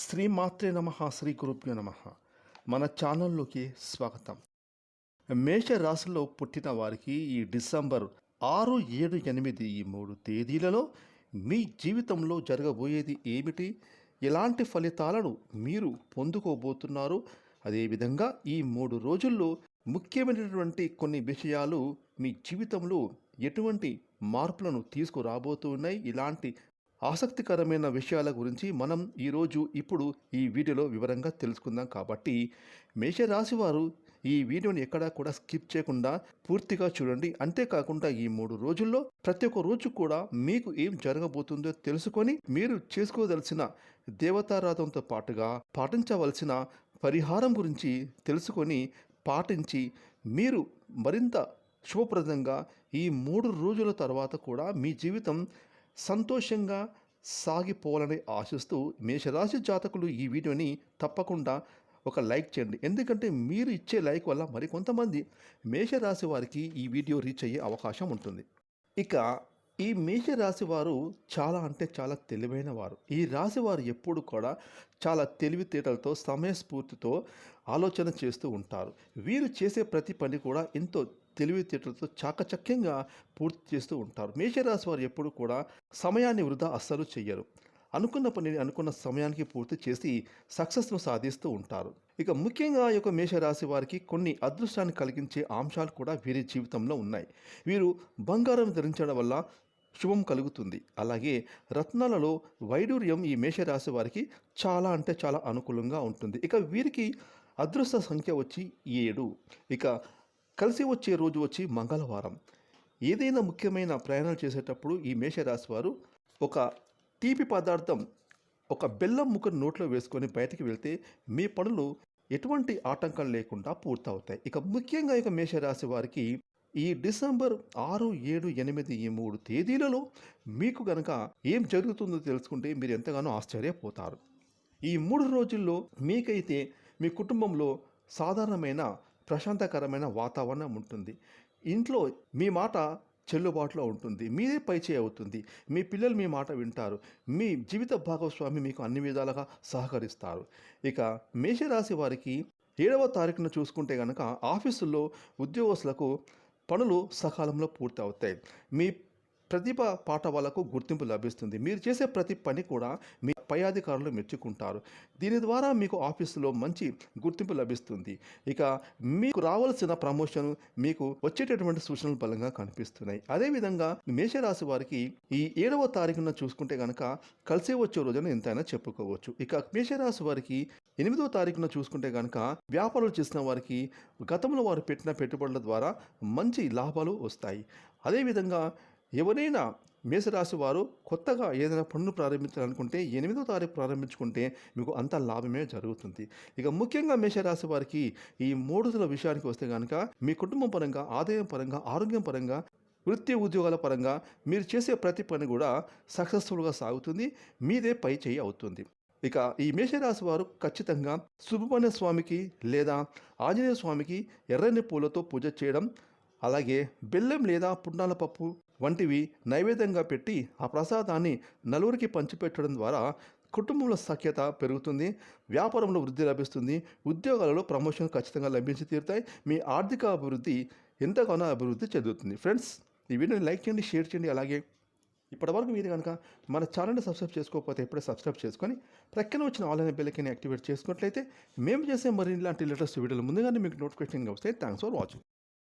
శ్రీమాత్రే నమః శ్రీ గురుభ్యో నమః. మన ఛానల్లోకి స్వాగతం. మేష రాశిలో పుట్టిన వారికి ఈ డిసెంబర్ 6, 7, 8 ఈ 3 తేదీలలో మీ జీవితంలో జరగబోయేది ఏమిటి, ఎలాంటి ఫలితాలను మీరు పొందుకోబోతున్నారు, అదేవిధంగా ఈ 3 రోజుల్లో ముఖ్యమైనటువంటి కొన్ని విషయాలు మీ జీవితంలో ఎటువంటి మార్పులను తీసుకురాబోతున్నాయి, ఇలాంటి ఆసక్తికరమైన విషయాల గురించి మనం ఇప్పుడు ఈ వీడియోలో వివరంగా తెలుసుకుందాం. కాబట్టి మేషరాశి వారు ఈ వీడియోని ఎక్కడా కూడా స్కిప్ చేయకుండా పూర్తిగా చూడండి. అంతేకాకుండా ఈ 3 రోజుల్లో ప్రతి ఒక్క రోజు కూడా మీకు ఏం జరగబోతుందో తెలుసుకొని మీరు చేసుకోదలసిన దేవతారాధనతో పాటుగా పాటించవలసిన పరిహారం గురించి తెలుసుకొని పాటించి మీరు మరింత శుభప్రదంగా ఈ 3 రోజుల తర్వాత కూడా మీ జీవితం సంతోషంగా సాగిపోవాలని ఆశిస్తూ మేషరాశి జాతకులు ఈ వీడియోని తప్పకుండా ఒక లైక్ చేయండి. ఎందుకంటే మీరు ఇచ్చే లైక్ వల్ల మరికొంతమంది మేషరాశి వారికి ఈ వీడియో రీచ్ అయ్యే అవకాశం ఉంటుంది. ఇక ఈ మేషరాశి వారు చాలా అంటే చాలా తెలివైన వారు. ఈ రాశి వారు ఎప్పుడు కూడా చాలా తెలివితేటలతో సమయస్ఫూర్తితో ఆలోచన చేస్తూ ఉంటారు. వీరు చేసే ప్రతి పని కూడా ఎంతో తెలివితేటలతో చాకచక్యంగా పూర్తి చేస్తూ ఉంటారు. మేషరాశి వారు ఎప్పుడు కూడా సమయాన్ని వృధా అస్సలు చెయ్యరు. అనుకున్న పనిని అనుకున్న సమయానికి పూర్తి చేసి సక్సెస్ను సాధిస్తూ ఉంటారు. ఇక ముఖ్యంగా ఈ యొక్క మేషరాశి వారికి కొన్ని అదృష్టాన్ని కలిగించే అంశాలు కూడా వీరి జీవితంలో ఉన్నాయి. వీరు బంగారం ధరించడం వల్ల శుభం కలుగుతుంది. అలాగే రత్నాలలో వైడూర్యం ఈ మేషరాశి వారికి చాలా అంటే చాలా అనుకూలంగా ఉంటుంది. ఇక వీరికి అదృష్ట సంఖ్య వచ్చి 7. ఇక కలిసి వచ్చే రోజు వచ్చి మంగళవారం. ఏదైనా ముఖ్యమైన ప్రయాణాలు చేసేటప్పుడు ఈ మేషరాశి వారు ఒక తీపి పదార్థం, ఒక బెల్లం ముక్కను నోట్లో వేసుకొని బయటికి వెళ్తే మీ పనులు ఎటువంటి ఆటంకం లేకుండా పూర్తవుతాయి. ఇక ముఖ్యంగా ఇక మేషరాశి వారికి ఈ డిసెంబర్ 6, 7, 8 ఈ 3 తేదీలలో మీకు గనక ఏం జరుగుతుందో తెలుసుకుంటే మీరు ఎంతగానో ఆశ్చర్యపోతారు. ఈ 3 రోజుల్లో మీకైతే మీ కుటుంబంలో సాధారణమైన ప్రశాంతకరమైన వాతావరణం ఉంటుంది. ఇంట్లో మీ మాట చెల్లుబాటులో ఉంటుంది. మీదే పైచేయి అవుతుంది. మీ పిల్లలు మీ మాట వింటారు. మీ జీవిత భాగస్వామి మీకు అన్ని విధాలుగా సహకరిస్తారు. ఇక మేషరాశి వారికి 7వ తారీఖున చూసుకుంటే కనుక ఆఫీసుల్లో ఉద్యోగస్తులకు పనులు సకాలంలో పూర్తి అవుతాయి. మీ ప్రతిభ పాఠవాలకు గుర్తింపు లభిస్తుంది. మీరు చేసే ప్రతి పని కూడా మీ పై అధికారులు మెచ్చుకుంటారు. దీని ద్వారా మీకు ఆఫీసులో మంచి గుర్తింపు లభిస్తుంది. ఇక మీకు రావాల్సిన ప్రమోషన్, మీకు వచ్చేటటువంటి సూచనలు బలంగా కనిపిస్తున్నాయి. అదేవిధంగా మేషరాశి వారికి ఈ 7వ తారీఖున చూసుకుంటే కనుక కలిసి వచ్చే రోజున ఎంతైనా చెప్పుకోవచ్చు. ఇక మేషరాశి వారికి 8వ తారీఖున చూసుకుంటే కనుక వ్యాపారాలు చేసిన వారికి గతంలో వారు పెట్టిన పెట్టుబడుల ద్వారా మంచి లాభాలు వస్తాయి. అదేవిధంగా ఎవరైనా మేషరాశి వారు కొత్తగా ఏదైనా పనులు ప్రారంభించాలనుకుంటే 8వ తారీఖు ప్రారంభించుకుంటే మీకు అంత లాభమే జరుగుతుంది. ఇక ముఖ్యంగా మేషరాశి వారికి ఈ 3 రోజుల విషయానికి వస్తే కనుక మీ కుటుంబం పరంగా, ఆదాయం పరంగా, ఆరోగ్యం పరంగా, వృత్తి ఉద్యోగాల పరంగా మీరు చేసే ప్రతి పని కూడా సక్సెస్ఫుల్గా సాగుతుంది. మీదే పై చేయి అవుతుంది. ఇక ఈ మేషరాశి వారు ఖచ్చితంగా సుబ్రహ్మణ్య స్వామికి లేదా ఆంజనేయ స్వామికి ఎర్రని పూలతో పూజ చేయడం, అలాగే బెల్లం లేదా పుట్నాల పప్పు వంటివి నైవేద్యంగా పెట్టి ఆ ప్రసాదాన్ని నలుగురికి పంచిపెట్టడం ద్వారా కుటుంబంలో సఖ్యత పెరుగుతుంది. వ్యాపారంలో వృద్ధి లభిస్తుంది. ఉద్యోగాలలో ప్రమోషన్ ఖచ్చితంగా లభించి తీరుతాయి. మీ ఆర్థిక అభివృద్ధి ఎంతగానో అభివృద్ధి చెందుతుంది. ఫ్రెండ్స్, ఈ వీడియోని లైక్ చేయండి, షేర్ చేయండి. అలాగే ఇప్పటివరకు మీరు కనుక మన ఛానల్ని సబ్స్క్రైబ్ చేసుకోకపోతే ఇప్పుడే సబ్స్క్రైబ్ చేసుకొని ప్రక్కన వచ్చిన ఆన్లైన్ బెల్ని యాక్టివేట్ చేసుకున్నట్లయితే మేము చేసే మరి ఇలాంటి లేటెస్ట్ వీడియోలు ముందుగానే మీకు నోటిఫికేషన్గా వస్తాయి. Thanks for watching.